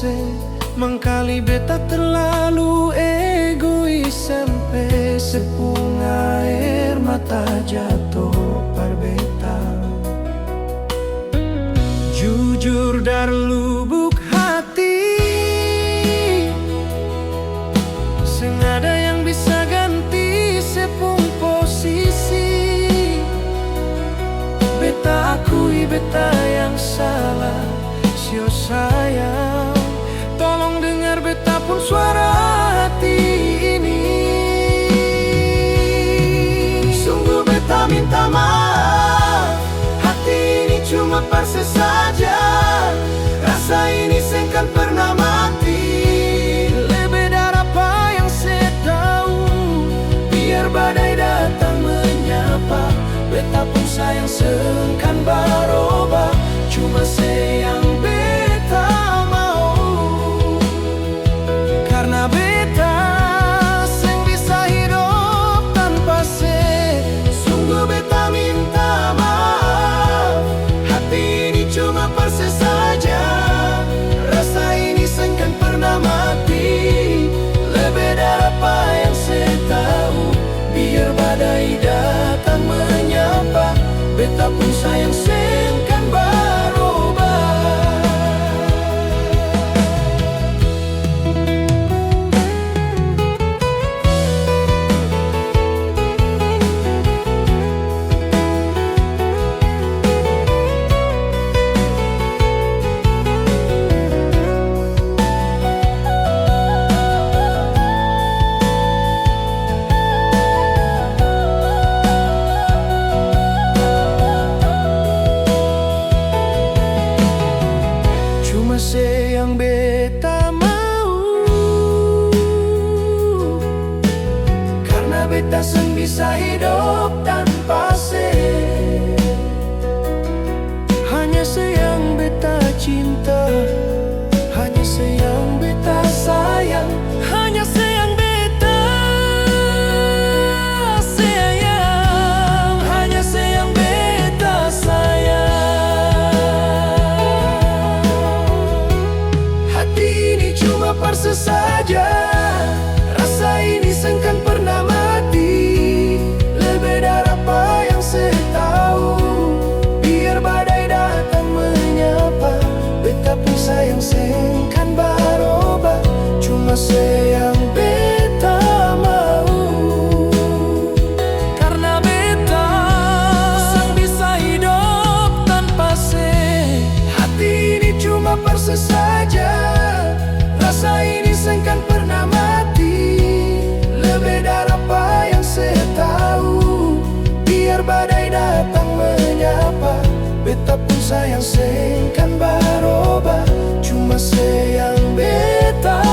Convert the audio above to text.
se mangkali beta terlalu egois sampai sepunga air mata jatuh par beta. Jujur dari lubuk hati, senada yang bisa ganti sepung posisi. Beta akui beta yang salah, sio sayang, tolong dengar beta pun suara hati ini. Sungguh beta minta maaf, hati ini cuma parse saja. Rasa ini sengkan pernah mati, lebih dari apa yang saya tahu. Biar badai datang menyapa, beta pun sayang sengkan baroba. Cuma sayang beta mau, karena beta seng bisa hidup tanpa se. Sungguh beta minta maaf, hati ini cuma parse saja. Rasa ini sengkan pernah mati, lebih dari apa yang saya tahu. Biar badai datang menyapa, beta pun sayang sengkan baroba. Cuma sayang beta mau, karena beta seng bisa hidup tanpa se. Hanya sayang beta cinta, hanya sayang beta sayang, hanya sayang beta sayang, hanya sayang beta sayang. Hati ini cuma parse saja, rasa ini sengkan pernah mati, lebih dari apa yang saya tahu. Biar badai datang menyapa, beta pun sayang sengkan baroba. Cuma sayang beta mau, karena beta seng bisa hidup tanpa se. Hati ini cuma parse saja, rasa ini sengkan pernah mati, lebih dari apa yang saya tahu. Biar badai datang menyapa, beta pun sayang sengkan baroba. Cuma sayang beta